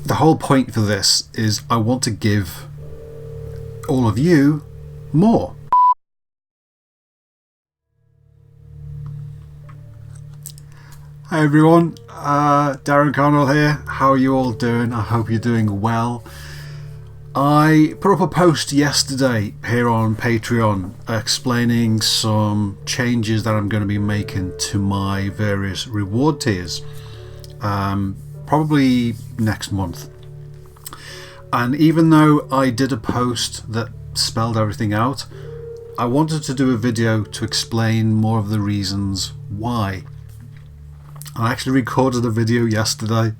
the whole point for this is I want to give all of you more. Hi everyone, Darren Carnall here. How are you all doing? I hope you're doing well. I put up a post yesterday here on Patreon explaining some changes that I'm going to be making to my various reward tiers, probably next month. And even though I did a post that spelled everything out, I wanted to do a video to explain more of the reasons why. I actually recorded a video yesterday.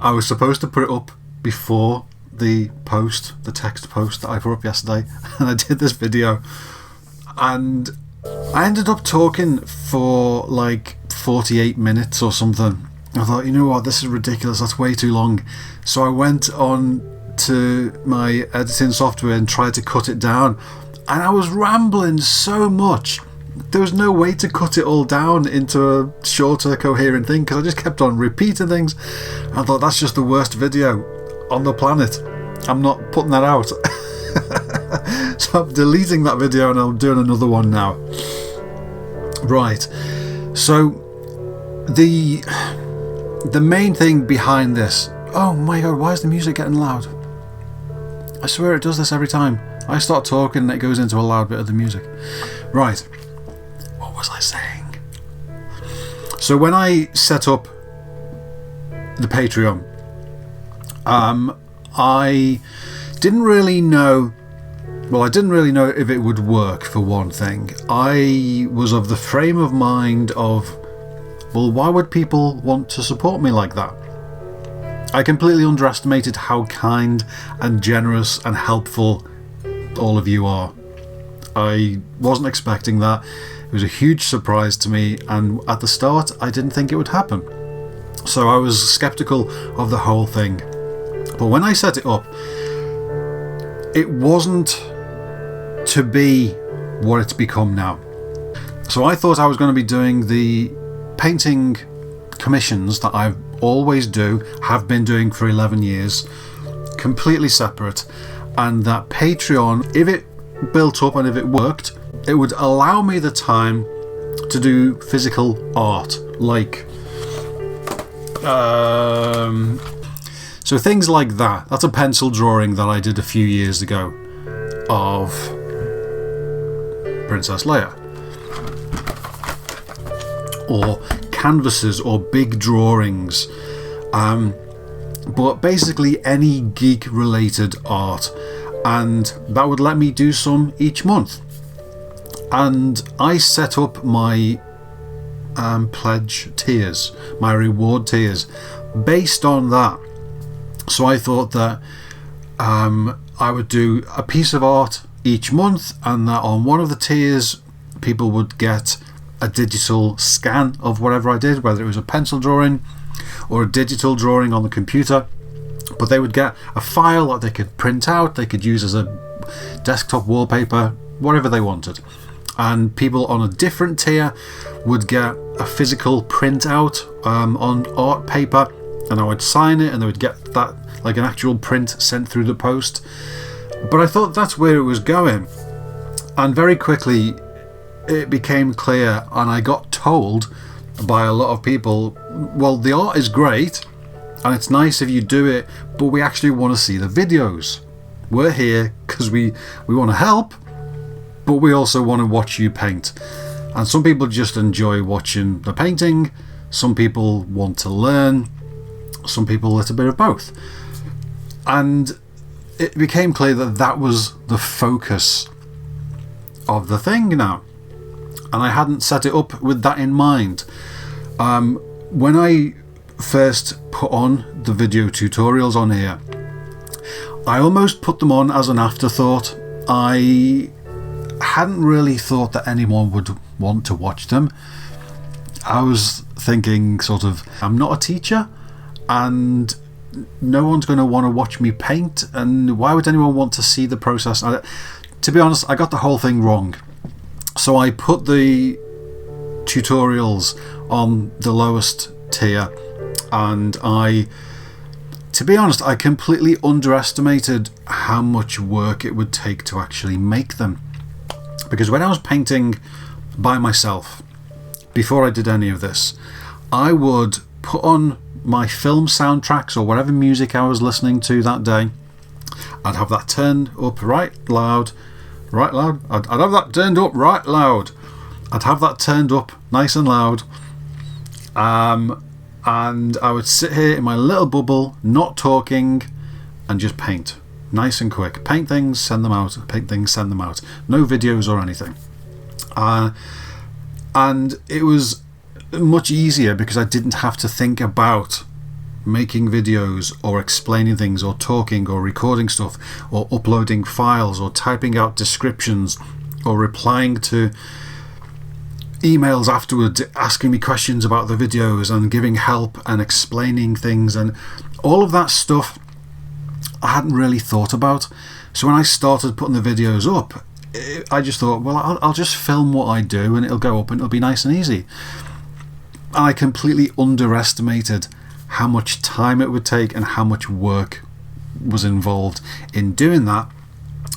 I was supposed to put it up before the text post that I put up yesterday, and I did this video, and I ended up talking for like 48 minutes or something. I thought, you know what, this is ridiculous, that's way too long. So I went on to my editing software and tried to cut it down, and I was rambling so much. There was no way to cut it all down into a shorter, coherent thing, because I just kept on repeating things. I thought, that's just the worst video on the planet. I'm not putting that out. So I'm deleting that video and I'm doing another one now. Right. So the main thing behind this... Oh my god, why is the music getting loud? I swear it does this every time. I start talking and it goes into a loud bit of the music. Right. What was I saying? So when I set up the Patreon, I didn't really know if it would work, for one thing. I was of the frame of mind of, well, why would people want to support me like that? I completely underestimated how kind and generous and helpful all of you are. I wasn't expecting that. It was a huge surprise to me, and at the start I didn't think it would happen. So I was skeptical of the whole thing. But when I set it up, it wasn't to be what it's become now. So I thought I was going to be doing the painting commissions that I always do, have been doing for 11 years, completely separate, and that Patreon, if it built up and if it worked, it would allow me the time to do physical art, like so things like that. That's a pencil drawing that I did a few years ago of Princess Leia, or canvases or big drawings, but basically any geek related art, and that would let me do some each month. And I set up my pledge tiers, my reward tiers, based on that. So I thought that I would do a piece of art each month, and that on one of the tiers people would get a digital scan of whatever I did, whether it was a pencil drawing or a digital drawing on the computer, but they would get a file that they could print out, they could use as a desktop wallpaper, whatever they wanted. And people on a different tier would get a physical printout on art paper, and I would sign it and they would get that like an actual print sent through the post. But I thought that's where it was going, and very quickly it became clear, and I got told by a lot of people, well, the art is great and it's nice if you do it, but we actually want to see the videos. We're here because we want to help, but we also want to watch you paint. And some people just enjoy watching the painting, some people want to learn, some people a little bit of both. And it became clear that that was the focus of the thing now, and I hadn't set it up with that in mind. When I first put on the video tutorials on here, I almost put them on as an afterthought. I hadn't really thought that anyone would want to watch them. I was thinking sort of, I'm not a teacher and no one's going to want to watch me paint, and why would anyone want to see the process? To be honest, I got the whole thing wrong. So I put the tutorials on the lowest tier, and I to be honest, I completely underestimated how much work it would take to actually make them. Because when I was painting by myself, before I did any of this, I would put on my film soundtracks or whatever music I was listening to that day. I'd have that turned up right loud. I'd have that turned up right loud. I'd have that turned up nice and loud. And I would sit here in my little bubble, not talking, and just paint. Nice and quick. Paint things, send them out. Paint things, send them out. No videos or anything. And it was much easier because I didn't have to think about making videos or explaining things or talking or recording stuff or uploading files or typing out descriptions or replying to emails afterwards asking me questions about the videos and giving help and explaining things, and all of that stuff I hadn't really thought about. So when I started putting the videos up, I just thought, well, I'll just film what I do and it'll go up and it'll be nice and easy. And I completely underestimated how much time it would take and how much work was involved in doing that.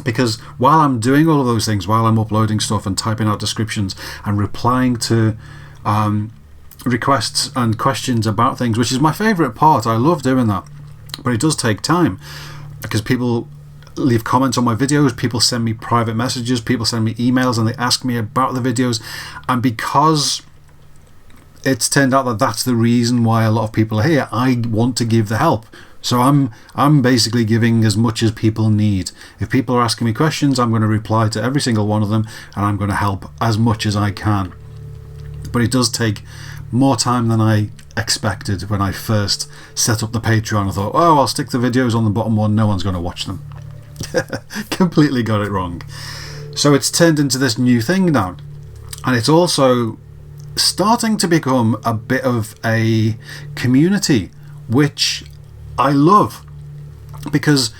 Because while I'm doing all of those things, while I'm uploading stuff and typing out descriptions and replying to requests and questions about things, which is my favourite part, I love doing that, but it does take time because people leave comments on my videos, people send me private messages, people send me emails and they ask me about the videos, and because it's turned out that that's the reason why a lot of people are here, I want to give the help. So I'm basically giving as much as people need. If people are asking me questions, I'm going to reply to every single one of them and I'm going to help as much as I can. But it does take more time than I expected when I first set up the Patreon. I thought, oh, I'll stick the videos on the bottom one, no one's going to watch them. Completely got it wrong. So it's turned into this new thing now. And it's also starting to become a bit of a community, which I love, because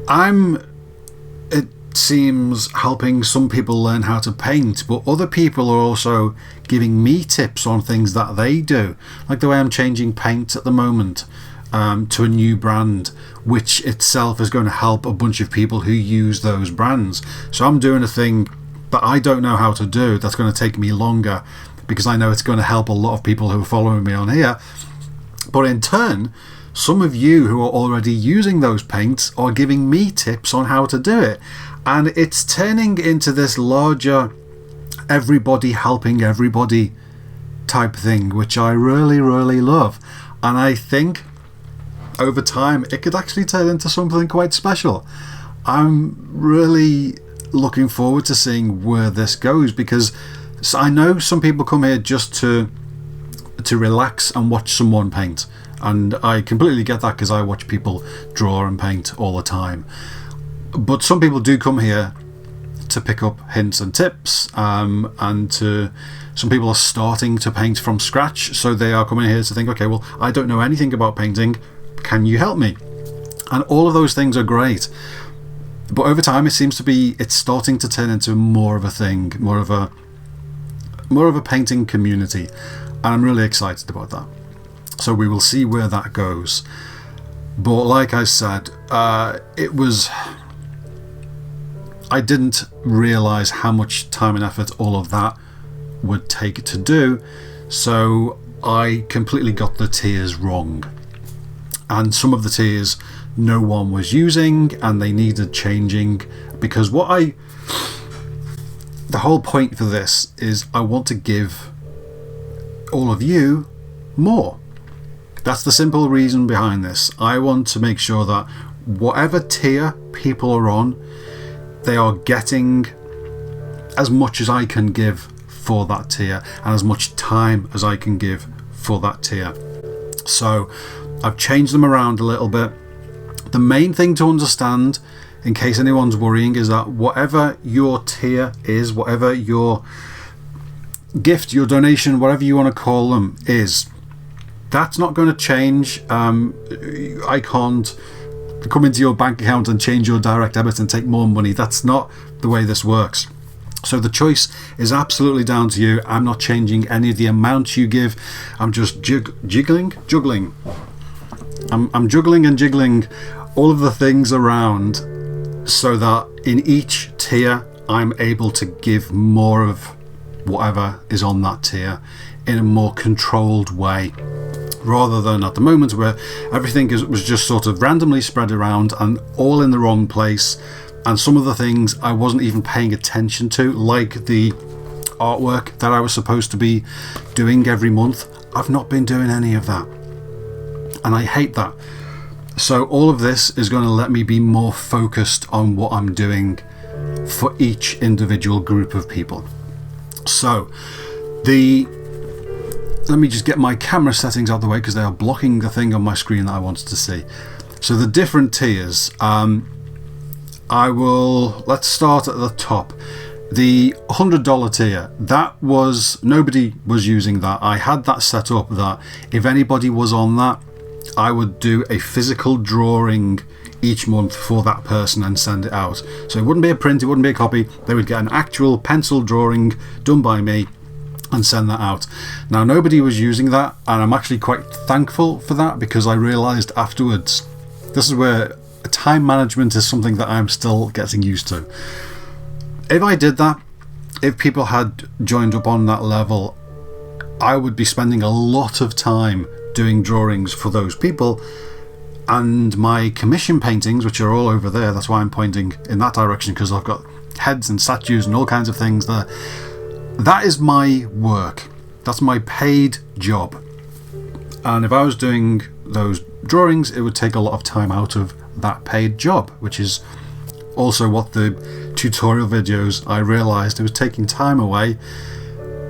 it seems, helping some people learn how to paint, but other people are also giving me tips on things that they do, like the way I'm changing paint at the moment to a new brand, which itself is going to help a bunch of people who use those brands. So I'm doing a thing that I don't know how to do that's going to take me longer, because I know it's going to help a lot of people who are following me on here. But in turn, some of you who are already using those paints are giving me tips on how to do it. And it's turning into this larger everybody helping everybody type thing, which I really, really love. And I think over time it could actually turn into something quite special. I'm really looking forward to seeing where this goes, because I know some people come here just to relax and watch someone paint, and I completely get that because I watch people draw and paint all the time. But some people do come here to pick up hints and tips, and some people are starting to paint from scratch, so they are coming here to think, okay, well, I don't know anything about painting, can you help me? And all of those things are great, but over time it's starting to turn into more of a thing, more of a painting community, and I'm really excited about that. So we will see where that goes. But like I said, I didn't realise how much time and effort all of that would take to do, so I completely got the tiers wrong. And some of the tiers no one was using and they needed changing, because the whole point for this is I want to give all of you more. That's the simple reason behind this. I want to make sure that whatever tier people are on, they are getting as much as I can give for that tier and as much time as I can give for that tier. So I've changed them around a little bit. The main thing to understand, in case anyone's worrying, is that whatever your tier is, whatever your gift, your donation, whatever you want to call them is, that's not going to change. I can't come into your bank account and change your direct debit and take more money. That's not the way this works. So the choice is absolutely down to you. I'm not changing any of the amounts you give. I'm just juggling I'm juggling and jiggling all of the things around so that in each tier I'm able to give more of whatever is on that tier in a more controlled way, rather than at the moment where everything was just sort of randomly spread around and all in the wrong place, and some of the things I wasn't even paying attention to, like the artwork that I was supposed to be doing every month. I've not been doing any of that, and I hate that. So all of this is going to let me be more focused on what I'm doing for each individual group of people. So let me just get my camera settings out of the way because they are blocking the thing on my screen that I wanted to see. So the different tiers, let's start at the top. The $100 tier, nobody was using that. I had that set up that if anybody was on that, I would do a physical drawing each month for that person and send it out. So it wouldn't be a print, it wouldn't be a copy. They would get an actual pencil drawing done by me and send that out. Now nobody was using that, and I'm actually quite thankful for that, because I realized afterwards, this is where time management is something that I'm still getting used to. If I did that, if people had joined up on that level, I would be spending a lot of time doing drawings for those people, and my commission paintings, which are all over there, that's why I'm pointing in that direction, because I've got heads and statues and all kinds of things there. That is my work. That's my paid job. And if I was doing those drawings, it would take a lot of time out of that paid job, which is also what the tutorial videos, I realized it was taking time away,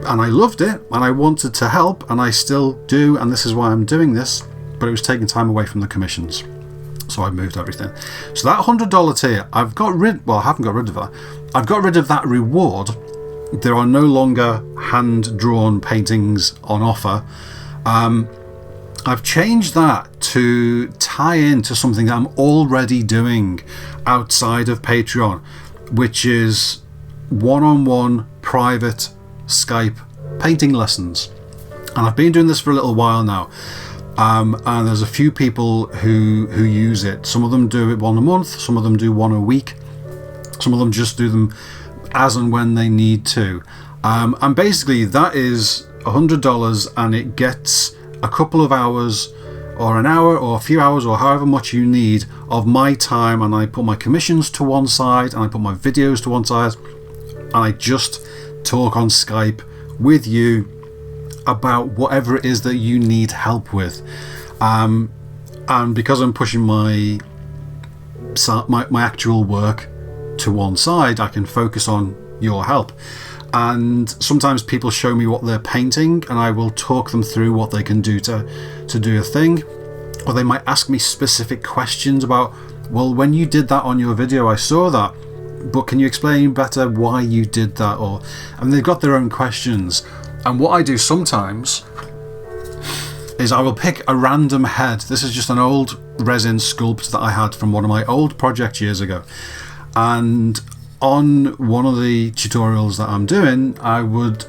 and I loved it and I wanted to help, and I still do, and this is why I'm doing this, but it was taking time away from the commissions. So I moved everything. So that $100 tier, I haven't got rid of that. I've got rid of that reward. There are no longer hand-drawn paintings on offer. I've changed that to tie into something that I'm already doing outside of Patreon, which is one-on-one private Skype painting lessons. And I've been doing this for a little while now. And there's a few people who use it. Some of them do it one a month, some of them do one a week, some of them just do them as and when they need to. And basically that is $100, and it gets a couple of hours or an hour or a few hours or however much you need of my time, and I put my commissions to one side and I put my videos to one side, and I just talk on Skype with you about whatever it is that you need help with. And because I'm pushing my actual work to one side, I can focus on your help. And sometimes people show me what they're painting, and I will talk them through what they can do to do a thing. Or they might ask me specific questions about, well, when you did that on your video, I saw that, but can you explain better why you did that? And they've got their own questions. And what I do sometimes is I will pick a random head. This is just an old resin sculpt that I had from one of my old projects years ago. And on one of the tutorials that I'm doing, I would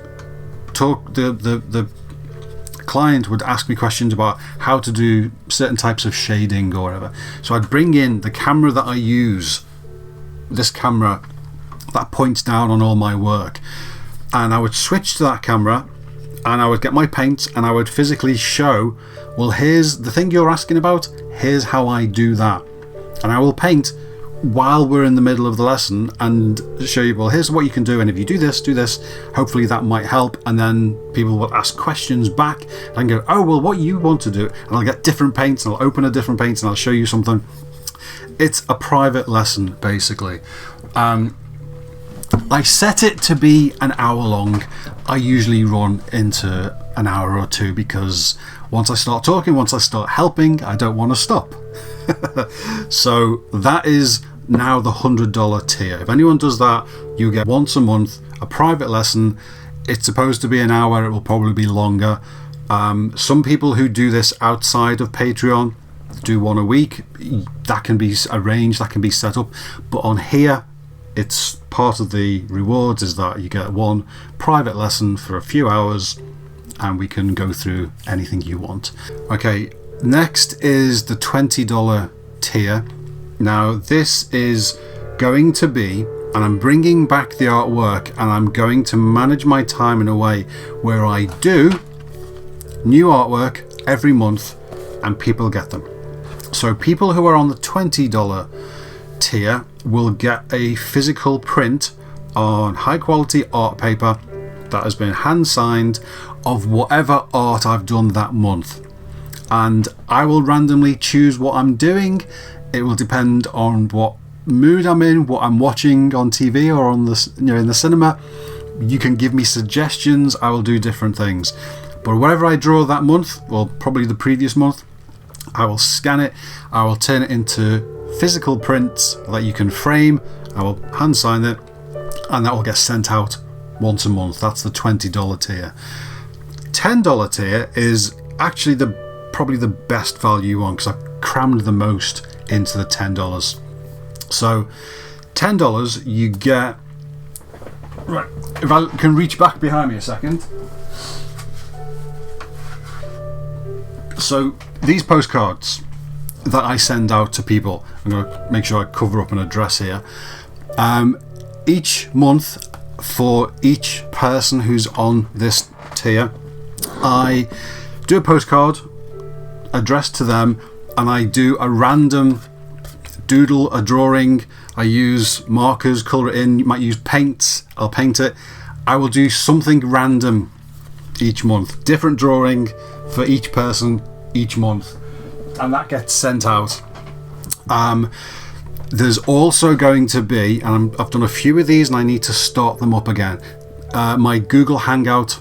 talk, the client would ask me questions about how to do certain types of shading or whatever. So I'd bring in the camera that I use, this camera that points down on all my work, and I would switch to that camera and I would get my paints and I would physically show, well, here's the thing you're asking about, here's how I do that. And I will paint while we're in the middle of the lesson and show you, well, here's what you can do, and if you do this, hopefully that might help. And then people will ask questions back and go, oh, well, what you want to do, and I'll get different paints and I'll open a different paint and I'll show you something. It's a private lesson, basically. I set it to be an hour long. I usually run into an hour or two, because once I start talking, once I start helping, I don't want to stop. So that is now the $100 tier. If anyone does that, you get once a month a private lesson. It's supposed to be an hour, it will probably be longer. Some people who do this outside of Patreon do one a week. That can be arranged, that can be set up, but on here it's part of the rewards is that you get one private lesson for a few hours and we can go through anything you want. Okay, Next is the $20 tier. Now this is going to be, and I'm bringing back the artwork, and I'm going to manage my time in a way where I do new artwork every month and people get them. So people who are on the $20 tier will get a physical print on high quality art paper that has been hand signed of whatever art I've done that month, and I will randomly choose what I'm doing. It will depend on what mood I'm in, what I'm watching on TV or on the, in the cinema. You can give me suggestions. I will do different things, but whatever I draw that month, or probably the previous month, I will scan it, I will turn it into physical prints that you can frame, I will hand sign it, and that will get sent out once a month. That's the $20 tier. $10 tier is actually probably the best value one, because I've crammed the most into the $10. So $10 you get, right, if I can reach back behind me a second. So these postcards that I send out to people, I'm going to make sure I cover up an address here. Each month, for each person who's on this tier, I do a postcard addressed to them, and I do a random doodle, a drawing. I use markers, colour it in. You might use paints, I'll paint it. I will do something random each month, different drawing for each person each month, and that gets sent out. There's also going to be, and I've done a few of these and I need to start them up again, my Google Hangout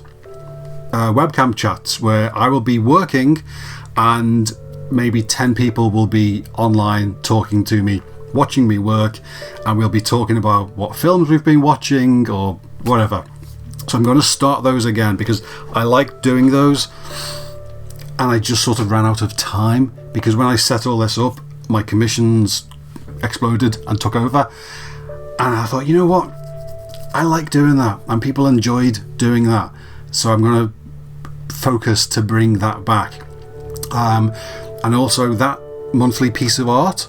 webcam chats, where I will be working and maybe 10 people will be online talking to me, watching me work, and we'll be talking about what films we've been watching or whatever. So I'm going to start those again because I like doing those, and I just sort of ran out of time because when I set all this up, my commissions exploded and took over, and I thought, you know what, I like doing that and people enjoyed doing that, so I'm going to focus to bring that back. And also that monthly piece of art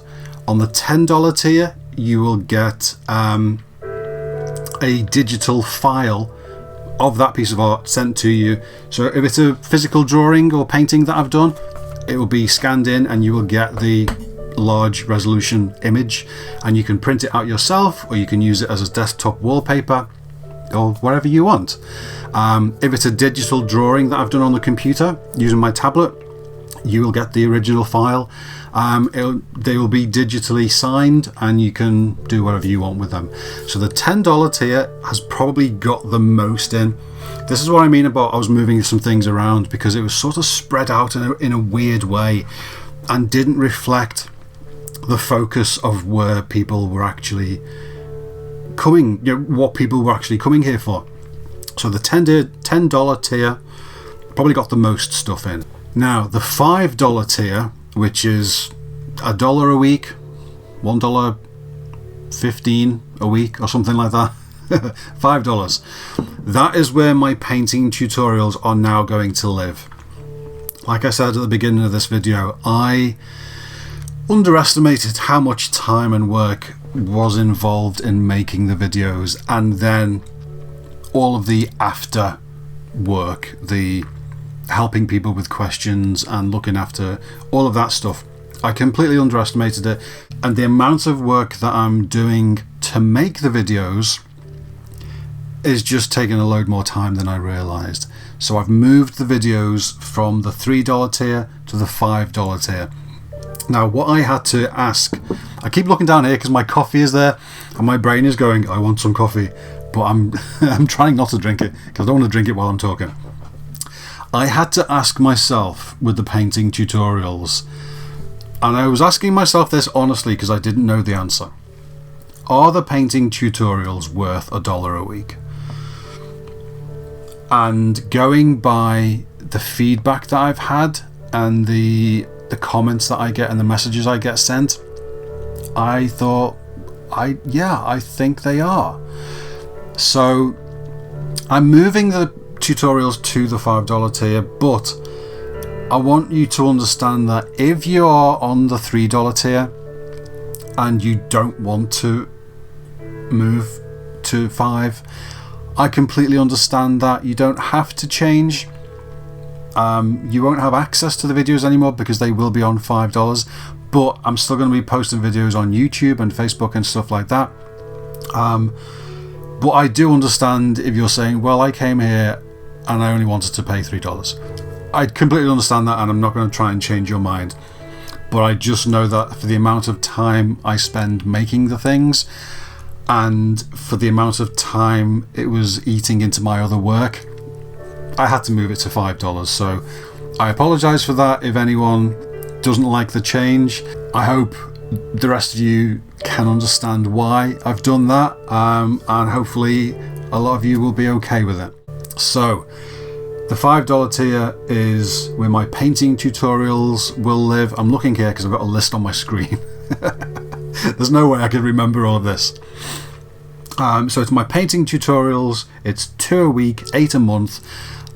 on the $10 tier, you will get a digital file of that piece of art sent to you. So if it's a physical drawing or painting that I've done, it will be scanned in and you will get the large resolution image, and you can print it out yourself or you can use it as a desktop wallpaper or whatever you want. If it's a digital drawing that I've done on the computer using my tablet, you will get the original file. They will be digitally signed and you can do whatever you want with them. So the $10 tier has probably got the most in. This is what I mean about I was moving some things around because it was sort of spread out in a weird way and didn't reflect the focus of where people were actually coming, what people were actually coming here for. So the $10 tier probably got the most stuff in. Now the $5 tier, which is $1 a week, $1.15 a week or something like that, $5. That is where my painting tutorials are now going to live. Like I said at the beginning of this video, I underestimated how much time and work was involved in making the videos, and then all of the after work, the helping people with questions and looking after all of that stuff. I completely underestimated it, and the amount of work that I'm doing to make the videos is just taking a load more time than I realized. So I've moved the videos from the $3 tier to the $5 tier. Now what I had to ask, I keep looking down here because my coffee is there and my brain is going, I want some coffee, but I'm trying not to drink it because I don't want to drink it while I'm talking. I had to ask myself with the painting tutorials, and I was asking myself this honestly because I didn't know the answer. Are the painting tutorials worth $1 a week? And going by the feedback that I've had and the comments that I get and the messages I get sent, I thought, I think they are. So I'm moving the tutorials to the $5 tier, but I want you to understand that if you are on the $3 tier and you don't want to move to $5, I completely understand that. You don't have to change. You won't have access to the videos anymore because they will be on $5, but I'm still going to be posting videos on YouTube and Facebook and stuff like that. But I do understand if you're saying, well, I came here and I only wanted to pay $3. I completely understand that, and I'm not going to try and change your mind. But I just know that for the amount of time I spend making the things, and for the amount of time it was eating into my other work, I had to move it to $5. So I apologise for that if anyone doesn't like the change. I hope the rest of you can understand why I've done that, and hopefully a lot of you will be okay with it. So the $5 tier is where my painting tutorials will live. I'm looking here because I've got a list on my screen. There's no way I can remember all of this. So it's my painting tutorials, it's 2 a week, 8 a month,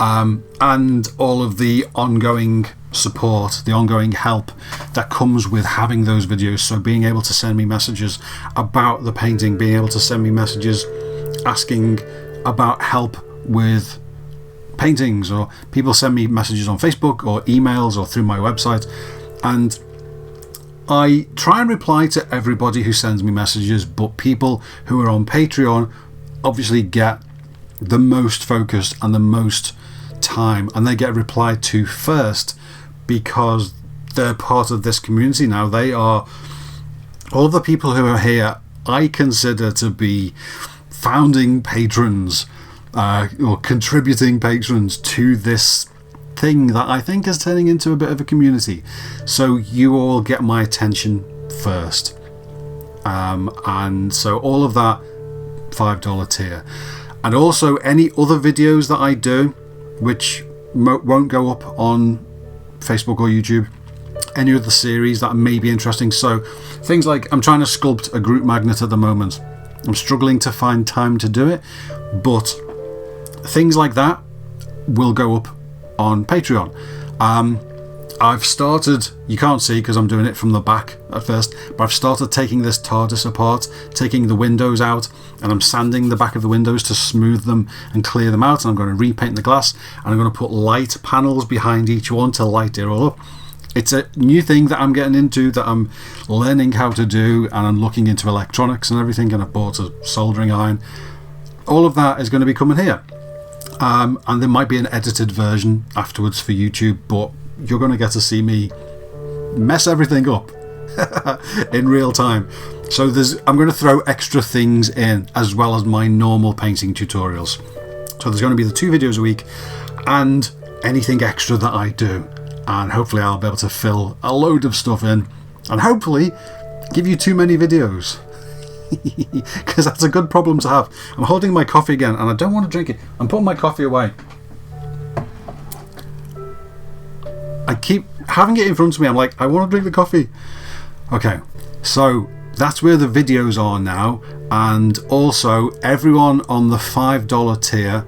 and all of the ongoing support, the ongoing help that comes with having those videos. So being able to send me messages about the painting, being able to send me messages asking about help with paintings, or people send me messages on Facebook or emails or through my website, and I try and reply to everybody who sends me messages, but people who are on Patreon obviously get the most focused and the most time, and they get replied to first because they're part of this community now. They are, all of the people who are here I consider to be founding patrons, or contributing patrons to this thing that I think is turning into a bit of a community. So you all get my attention first, and so all of that $5 tier, and also any other videos that I do which won't go up on Facebook or YouTube, any other series that may be interesting. So things like, I'm trying to sculpt a group magnet at the moment. I'm struggling to find time to do it, but things like that will go up on Patreon. I've started, you can't see because I'm doing it from the back at first, but I've started taking this TARDIS apart, taking the windows out, and I'm sanding the back of the windows to smooth them and clear them out, and I'm going to repaint the glass, and I'm going to put light panels behind each one to light it all up. It's a new thing that I'm getting into, that I'm learning how to do, and I'm looking into electronics and everything, and I bought a soldering iron. All of that is going to be coming here. And there might be an edited version afterwards for YouTube, but you're going to get to see me mess everything up in real time. So I'm going to throw extra things in as well as my normal painting tutorials. So there's going to be the 2 videos a week and anything extra that I do, and hopefully I'll be able to fill a load of stuff in and hopefully give you too many videos. Because that's a good problem to have. I'm holding my coffee again and I don't want to drink it. I'm putting my coffee away. I keep having it in front of me. I'm like, I want to drink the coffee. Okay, so that's where the videos are now, and also everyone on the $5 tier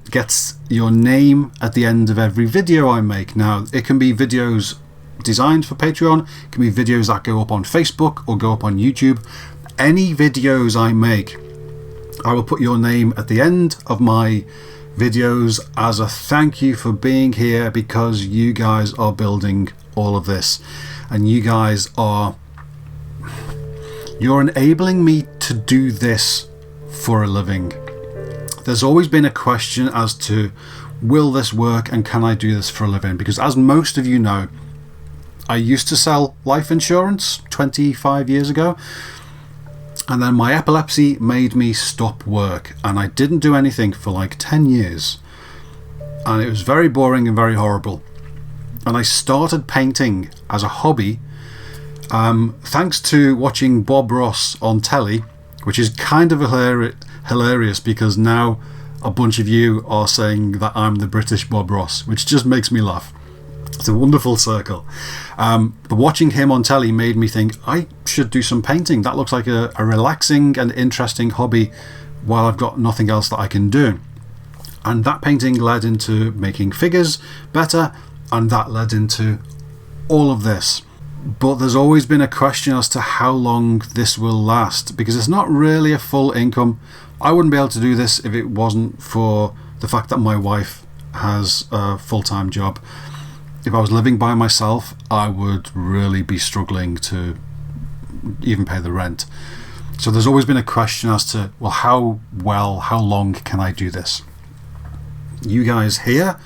gets your name at the end of every video I make. Now, it can be videos designed for Patreon, it can be videos that go up on Facebook or go up on YouTube. Any videos I make, I will put your name at the end of my videos as a thank you for being here, because you guys are building all of this, and you're enabling me to do this for a living. There's always been a question as to, will this work and can I do this for a living? Because as most of you know, I used to sell life insurance 25 years ago, and then my epilepsy made me stop work, and I didn't do anything for like 10 years, and it was very boring and very horrible. And I started painting as a hobby, thanks to watching Bob Ross on telly, which is kind of hilarious because now a bunch of you are saying that I'm the British Bob Ross, which just makes me laugh. It's a wonderful circle. But watching him on telly made me think I should do some painting. That looks like a relaxing and interesting hobby while I've got nothing else that I can do. And that painting led into making figures better, and that led into all of this. But there's always been a question as to how long this will last, because it's not really a full income. I wouldn't be able to do this if it wasn't for the fact that my wife has a full-time job. If I was living by myself, I would really be struggling to even pay the rent. So there's always been a question as to, how long can I do this? You guys here,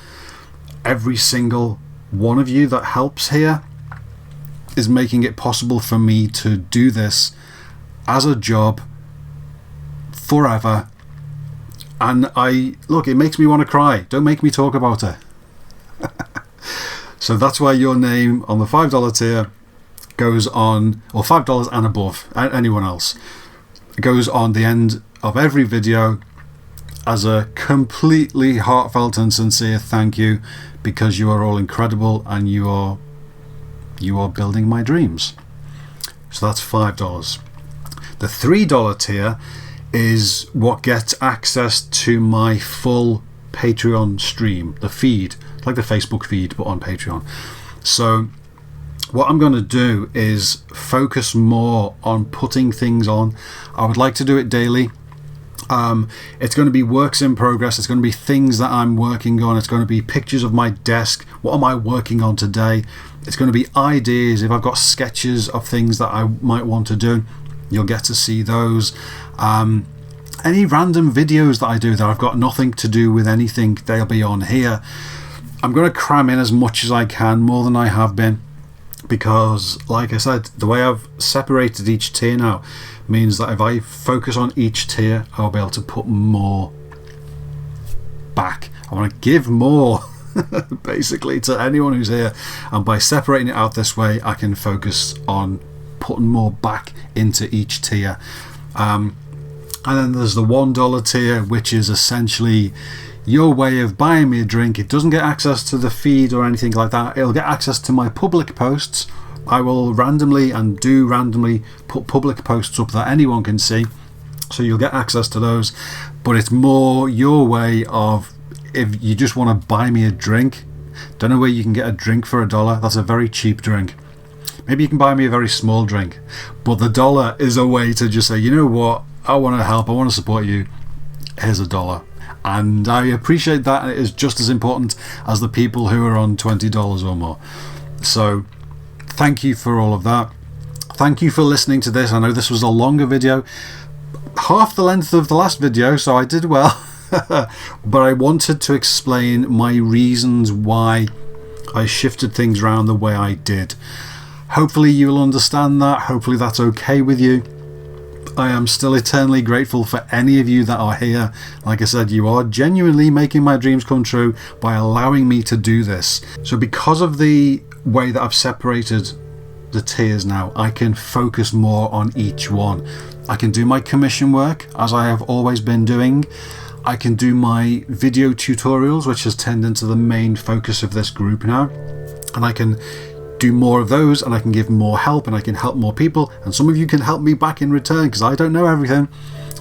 every single one of you that helps here, is making it possible for me to do this as a job forever. And it makes me want to cry. Don't make me talk about it. So that's why your name on the $5 tier goes on, or $5 and above, anyone else, goes on the end of every video as a completely heartfelt and sincere thank you, because you are all incredible and you are building my dreams. So that's $5. The $3 tier is what gets access to my full Patreon stream, the feed, like the Facebook feed but on Patreon. So what I'm going to do is focus more on putting things on. I would like to do it daily. It's going to be works in progress. It's going to be things that I'm working on. It's going to be pictures of my desk. What am I working on today? It's going to be ideas. If I've got sketches of things that I might want to do, you'll get to see those. Any random videos that I do that I've got nothing to do with anything, they'll be on here. I'm going to cram in as much as I can, more than I have been, because like I said, the way I've separated each tier now means that if I focus on each tier, I'll be able to put more back. I want to give more basically to anyone who's here, and by separating it out this way, I can focus on putting more back into each tier. And then there's the $1 tier, which is essentially your way of buying me a drink. It doesn't get access to the feed or anything like that. It'll get access to my public posts. I will randomly put public posts up that anyone can see, so you'll get access to those. But it's more your way of, if you just want to buy me a drink, don't know where you can get a drink for $1. That's a very cheap drink. Maybe you can buy me a very small drink, but the $1 is a way to just say, you know what, I want to help, I want to support you, here's $1. And I appreciate that. It is just as important as the people who are on $20 or more. So thank you for all of that. Thank you for listening to this. I know this was a longer video, half the length of the last video, so I did well. But I wanted to explain my reasons why I shifted things around the way I did. Hopefully you'll understand that. Hopefully that's okay with you. I am still eternally grateful for any of you that are here. Like I said, you are genuinely making my dreams come true by allowing me to do this. So because of the way that I've separated the tiers now, I can focus more on each one. I can do my commission work as I have always been doing. I can do my video tutorials, which has turned into the main focus of this group now, and I can do more of those, and I can give more help, and I can help more people, and some of you can help me back in return because I don't know everything.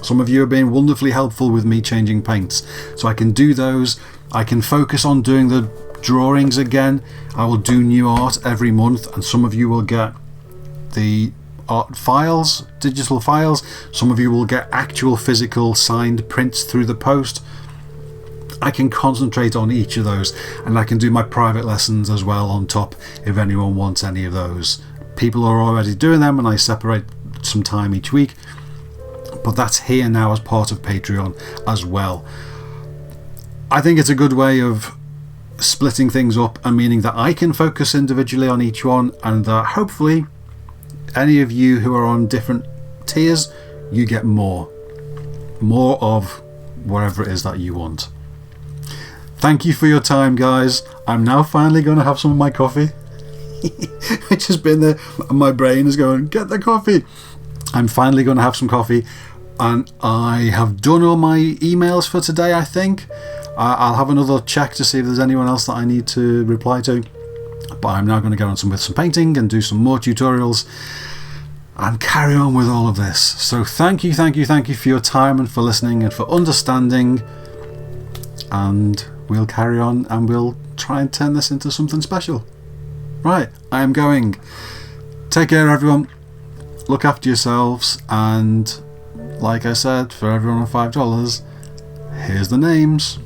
Some of you have been wonderfully helpful with me changing paints, so I can do those. I can focus on doing the drawings again. I will do new art every month, and some of you will get the art files, digital files. Some of you will get actual physical signed prints through the post. I can concentrate on each of those, and I can do my private lessons as well on top if anyone wants any of those. People are already doing them, and I separate some time each week, but that's here now as part of Patreon as well. I think it's a good way of splitting things up, and meaning that I can focus individually on each one, and that hopefully any of you who are on different tiers, you get more of whatever it is that you want. Thank you for your time, guys. I'm now finally going to have some of my coffee. Which has been there, my brain is going, get the coffee. I'm finally going to have some coffee, and I have done all my emails for today, I think. I'll have another check to see if there's anyone else that I need to reply to, but I'm now going to get on with some painting and do some more tutorials and carry on with all of this. So thank you for your time and for listening and for understanding, and we'll carry on and we'll try and turn this into something special. Right, I am going. Take care, everyone. Look after yourselves, and like I said, for everyone on $5, here's the names.